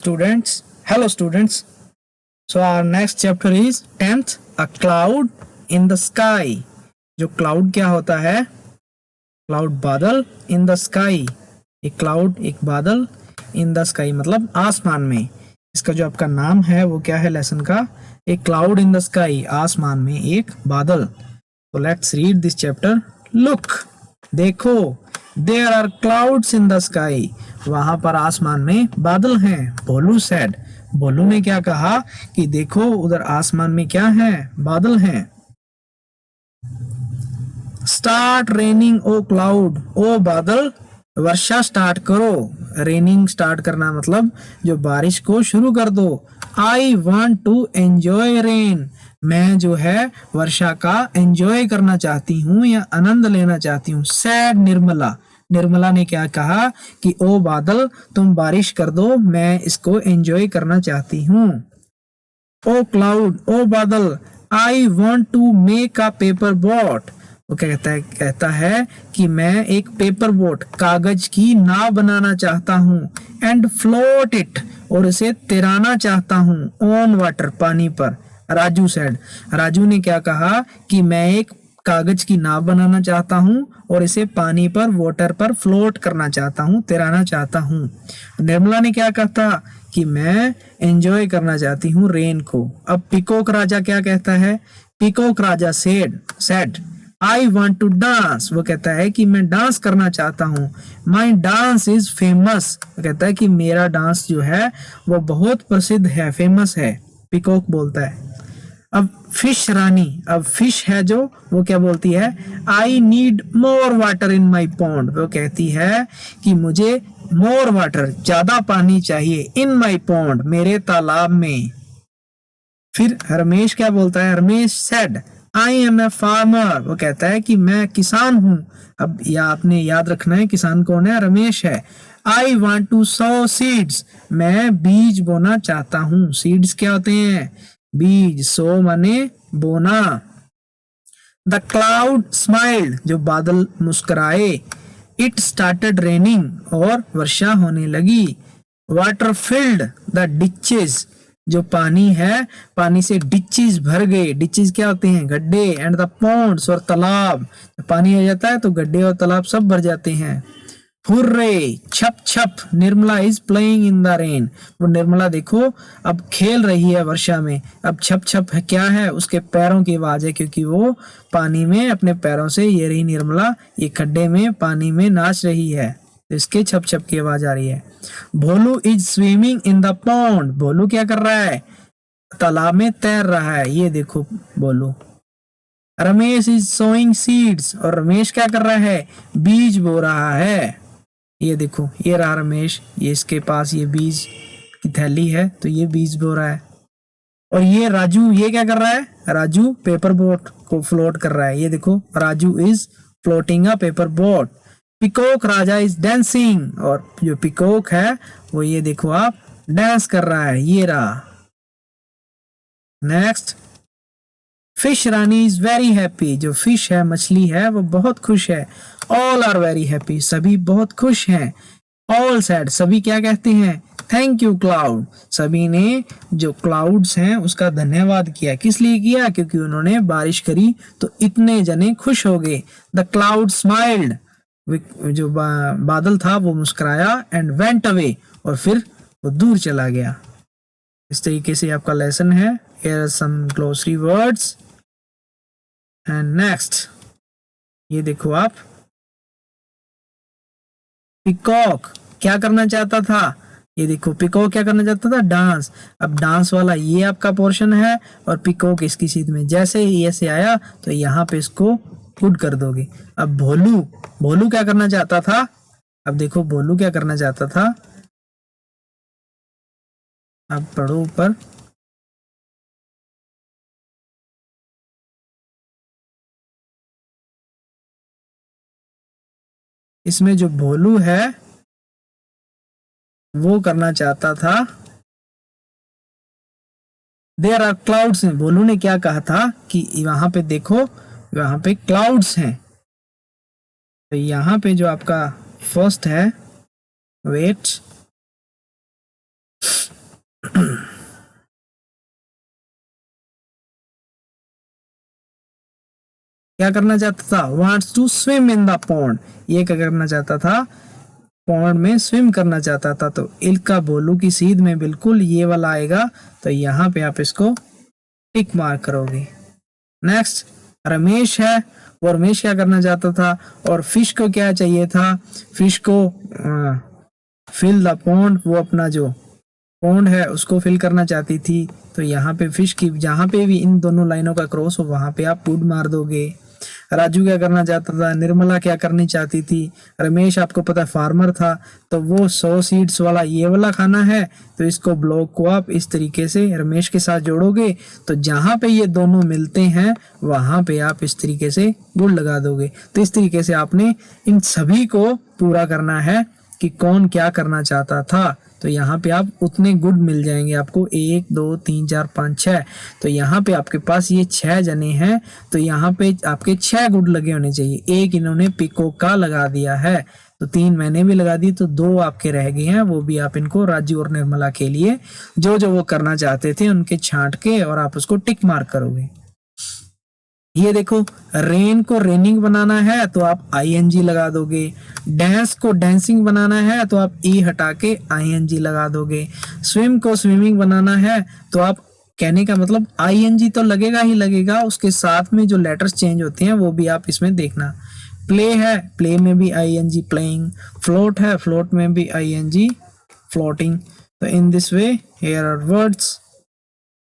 Students, hello students. So our next chapter is 10th, a cloud in the sky. जो cloud क्या होता है? Cloud बादल in the sky. एक cloud एक बादल in the sky मतलब आसमान में. इसका जो आपका नाम है वो क्या है लेसन का? एक cloud in the sky, आसमान में एक बादल. So let's read this chapter. Look, देखो, there are clouds in the sky. वहां पर आसमान में बादल हैं. भोलू said, भोलू ने क्या कहा कि देखो उधर आसमान में क्या है? बादल हैं. स्टार्ट रेनिंग ओ क्लाउड, ओ बादल वर्षा स्टार्ट करो. रेनिंग स्टार्ट करना मतलब जो बारिश को शुरू कर दो. I want to enjoy rain, मैं जो है वर्षा का एंजॉय करना चाहती हूँ या आनंद लेना चाहती हूँ. सैड निर्मला, निर्मला ने क्या कहा कि ओ बादल तुम बारिश कर दो, मैं इसको एंजॉय करना चाहती हूँ. ओ क्लाउड, ओ बादल, I want to make a paper boat. वो कहता है कि मैं एक पेपर बोट कागज की नाव बनाना चाहता हूँ. एंड फ्लोट इट, और इसे तैराना चाहता हूँ. ऑन वाटर, पानी पर. राजू सेड, राजू ने क्या कहा कि मैं एक कागज की नाव बनाना चाहता हूँ और इसे पानी पर, वाटर पर फ्लोट करना चाहता हूँ, तैराना चाहता हूँ. निर्मला ने क्या कहा कि मैं एंजॉय करना चाहती हूँ रेन को. अब पिकॉक राजा क्या कहता है? Peacock raja said I want to dance, वो कहता है कि मैं डांस करना चाहता हूँ. माई डांस इज फेमस, वो कहता है कि मेरा डांस जो है वो बहुत प्रसिद्ध है, फेमस है. पिकॉक बोलता है. अब फिश रानी, अब फिश है जो, वो क्या बोलती है? I need more water in my pond, वो कहती है कि मुझे मोर वाटर, ज्यादा पानी चाहिए. इन माई पॉन्ड, मेरे तालाब में. फिर रमेश क्या बोलता है? Ramesh said I am a farmer, वो कहता है कि मैं किसान हूँ. अब आपने याद रखना है किसान कौन है? रमेश है. I want to sow seeds, मैं बीज बोना चाहता हूँ. सीड्स क्या होते हैं? बीज. सो माने बोना. द क्लाउड स्माइल्ड, जो बादल मुस्कुराए. इट स्टार्टेड रेनिंग, और वर्षा होने लगी. वाटर फिल्ड द डिचेस, जो पानी है, पानी से डिचेस भर गए. डिचेस क्या होते हैं? गड्ढे. एंड द पॉन्ड्स, और तालाब. पानी आ जाता है तो गड्ढे और तालाब सब भर जाते हैं. हुर्रे, छप छप, Nirmala is playing in the rain, वो निर्मला देखो अब खेल रही है वर्षा में. अब छप छप है क्या है? उसके पैरों की आवाज है, क्योंकि वो पानी में अपने पैरों से, ये रही निर्मला, ये खड्डे में पानी में नाच रही है, तो इसके छप छप की आवाज आ रही है. Bholu is swimming in the pond, Bholu क्या कर रहा है? तालाब में तैर रहा है. ये देखो भोलू. रमेश इज सोइंग सीड्स, और रमेश क्या कर रहा है? बीज बो रहा है. ये देखो, ये रहा रमेश, ये इसके पास ये बीज की थैली है, तो ये बीज बो रहा है. और ये राजू, ये क्या कर रहा है? राजू पेपर बोट को फ्लोट कर रहा है. ये देखो, Raju is floating a paper boat. Peacock Raja is dancing, और जो पिकॉक है वो, ये देखो आप, डांस कर रहा है. ये रहा. Next, fish Rani is very happy, जो फिश है, मछली है, वो बहुत खुश है. ऑल आर वेरी हैप्पी, सभी बहुत खुश हैं. ऑल सैड, सभी क्या कहते हैं? थैंक यू क्लाउड, सभी ने जो क्लाउड्स हैं उसका धन्यवाद किया. किस लिए किया? क्योंकि उन्होंने बारिश करी तो इतने जने खुश हो गए. द क्लाउड स्माइल्ड, जो बादल था वो मुस्कुराया. एंड वेंट अवे, और फिर वो दूर चला गया. इस तरीके से आपका लेसन है. Here are some glossary words. And next, ये देखो आप, पिकॉक क्या करना चाहता था? ये देखो, पिकॉक क्या करना चाहता था? डांस. अब डांस वाला ये आपका पोर्शन है, और पिकॉक इसकी सीध में. जैसे ही ऐसे आया तो यहाँ पे इसको पुट कर दोगे. अब भोलू, भोलू क्या करना चाहता था? अब देखो भोलू क्या करना चाहता था. अब पढ़ो ऊपर. इसमें जो भोलू है वो करना चाहता था, देयर आर क्लाउड्स हैं. भोलू ने क्या कहा था कि वहां पे देखो, वहां पे क्लाउड्स हैं. तो यहाँ पे जो आपका फर्स्ट है, वेट, क्या करना चाहता था, wants to swim in the pond, ये क्या करना चाहता था, पॉन्ड में स्विम करना चाहता था। तो इल्का बोलू की सीध में बिल्कुल ये वाला आएगा, तो यहाँ पे आप इसको टिक मार्क करोगे। नेक्स्ट रमेश है, वो रमेश क्या करना चाहता था, और फिश को क्या चाहिए था, फिश को फिल द पॉन्ड, वो अपना जो पॉन्ड है उसको फिल करना चाहती थी। तो यहाँ पे फिश की जहाँ पे भी इन दोनों लाइनों का क्रॉस हो वहां पे आप वुड मार दोगे। राजू क्या करना चाहता था, निर्मला क्या करनी चाहती थी, रमेश आपको पता है फार्मर था, तो वो 100 सीड्स वाला ये वाला खाना है। तो इसको ब्लॉक को आप इस तरीके से रमेश के साथ जोड़ोगे, तो जहां पे ये दोनों मिलते हैं वहां पे आप इस तरीके से गुड़ लगा दोगे। तो इस तरीके से आपने इन सभी को पूरा करना है कि कौन क्या करना चाहता था। तो यहाँ पे आप उतने गुड मिल जाएंगे आपको, 1 2 3 4 5 6। तो यहाँ पे आपके पास ये 6 जने हैं, तो यहाँ पे आपके 6 गुड लगे होने चाहिए। एक इन्होंने पिको का लगा दिया है, तो 3 मैंने भी लगा दी, तो 2 आपके रह गए हैं, वो भी आप इनको राजू और निर्मला के लिए जो जो वो करना चाहते थे उनके छांट के और आप उसको टिक मार्क करोगे। ये देखो, रेन को रेनिंग बनाना है तो आप आईएनजी लगा दोगे, डांस को डांसिंग बनाना है तो आप ई हटा के आईएनजी लगा दोगे, स्विम को स्विमिंग बनाना है तो आप, कहने का मतलब आईएनजी तो लगेगा ही लगेगा, उसके साथ में जो लेटर्स चेंज होते हैं वो भी आप इसमें देखना। प्ले है, प्ले में भी आईएनजी प्लेइंग, फ्लोट है, फ्लोट में भी आईएनजी फ्लोटिंग। तो in this way here are words,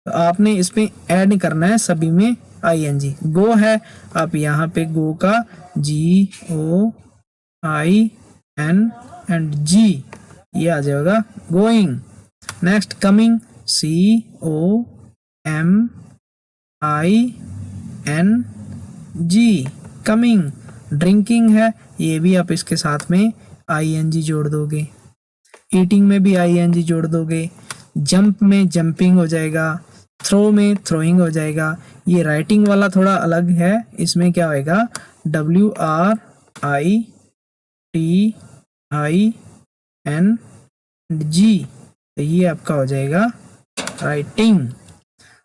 तो आपने इसमें ऐड करना है सभी में आईएनजी। गो है, आप यहाँ पे गो का GOIN एंड जी ये आ जाएगा going. Next coming, COMING coming. Drinking है, ये भी आप इसके साथ में आईएनजी जोड़ दोगे। ईटिंग में भी आईएनजी जोड़ दोगे। जंप में जंपिंग हो जाएगा, थ्रो में थ्रोइंग हो जाएगा। ये राइटिंग वाला थोड़ा अलग है, इसमें क्या होएगा, WRITING, तो ये आपका हो जाएगा राइटिंग।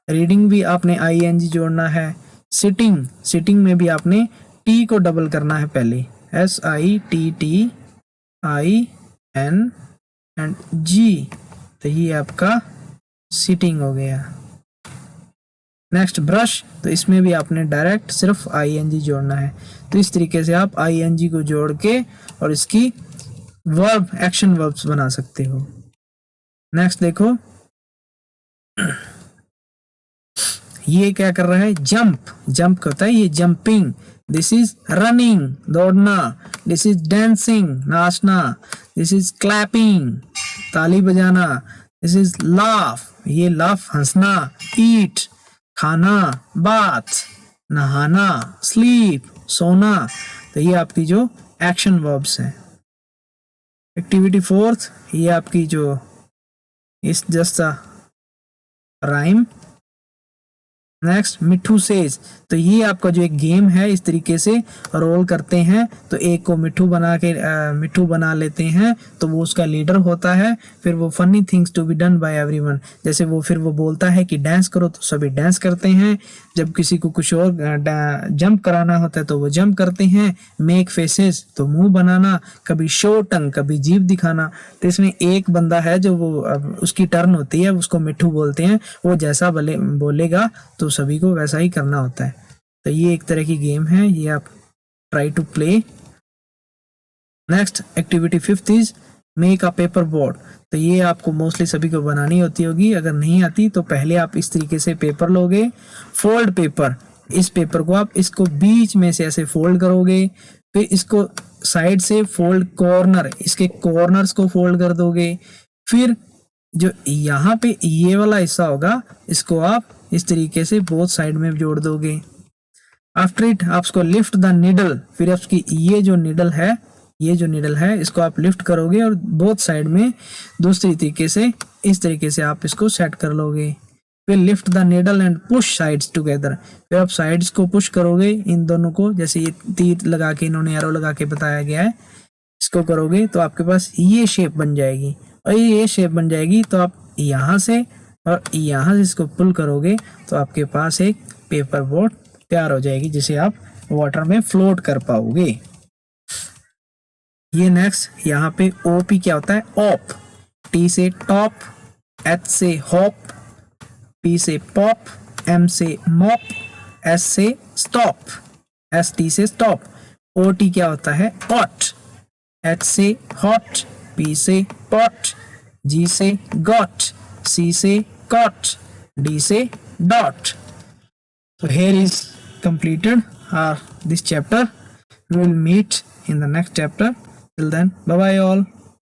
रीडिंग भी आपने आईएनजी जोड़ना है। सिटिंग, सिटिंग में भी आपने टी को डबल करना है पहले, SITTING, तो ये आपका सिटिंग हो गया। नेक्स्ट ब्रश, तो इसमें भी आपने डायरेक्ट सिर्फ आईएनजी जोड़ना है। तो इस तरीके से आप आईएनजी को जोड़ के और इसकी वर्ब, एक्शन वर्ब्स बना सकते हो। नेक्स्ट देखो, ये क्या कर रहा है, जंप, जंप करता है, ये जंपिंग। दिस इज रनिंग, दौड़ना। दिस इज डांसिंग, नाचना। दिस इज क्लैपिंग, ताली बजाना। दिस इज लाफ, ये लाफ हंसना। ईट, खाना। बाथ, नहाना। स्लीप, सोना। तो ये आपकी जो एक्शन वर्ब्स हैं। एक्टिविटी 4, ये आपकी जो इस जस्ट राइम। नेक्स्ट मिठू सेज, तो ये आपका जो एक गेम है, इस तरीके से रोल करते हैं, तो एक को मिठू बना लेते हैं, तो वो उसका लीडर होता है। फिर वो funny things to be done by everyone, जैसे वो फिर वो बोलता है कि डांस करो तो सभी डांस करते हैं। जब किसी को कुछ और जंप कराना होता है तो वो जंप करते हैं। मेक फेसेस, तो मुंह बनाना। कभी शो टंग, कभी जीभ दिखाना। तो इसमें एक बंदा है जो वो उसकी टर्न होती है, उसको मिठू बोलते हैं, वो जैसा बोलेगा तो सभी को वैसा ही करना होता है। तो ये एक तरह की गेम है, ये आप try to play. Next activity 5 is make a paper board, तो ये आपको मोस्टली सभी को बनानी होती होगी, अगर नहीं आती तो पहले आप इस तरीके से पेपर लोगे। फोल्ड पेपर, इस पेपर को आप इसको बीच में से ऐसे फोल्ड करोगे, फिर इसको साइड से फोल्ड, कॉर्नर, इसके कॉर्नर्स को फोल्ड कर दोगे। फिर जो यहाँ पे ये वाला हिस्सा होगा, इसको आप इस तरीके से बोथ साइड में जोड़ दोगे। आफ्टर इट आप इसको लिफ्ट द निडल, फिर आपकी ये जो निडल है इसको आप लिफ्ट करोगे और बोथ साइड में दूसरी तरीके से इस तरीके से आप इसको सेट कर लोगे। फिर lift the needle and push sides together, फिर आप साइड्स को पुश करोगे इन दोनों को, जैसे ये तीर लगा के इन्होंने एरो लगा के बताया गया है, इसको करोगे तो आपके पास ये शेप बन जाएगी। और ये शेप बन जाएगी तो आप यहाँ से और यहाँ से इसको पुल करोगे तो आपके पास एक पेपर बोट तैयार हो जाएगी जिसे आप वाटर में फ्लोट कर पाओगे। ये नेक्स्ट यहाँ पे ओपी क्या होता है, ऑप। टी से टॉप, एच से हॉप, पी से पॉप, एम से मॉप, एस से स्टॉप, एस टी से स्टॉप। ओ टी क्या होता है, ऑट। एच से हॉट, पी से पॉट, जी से गॉट, सी से कॉट, डी से dot. So here is completed this chapter. We will meet in the next chapter. Till then, bye bye all.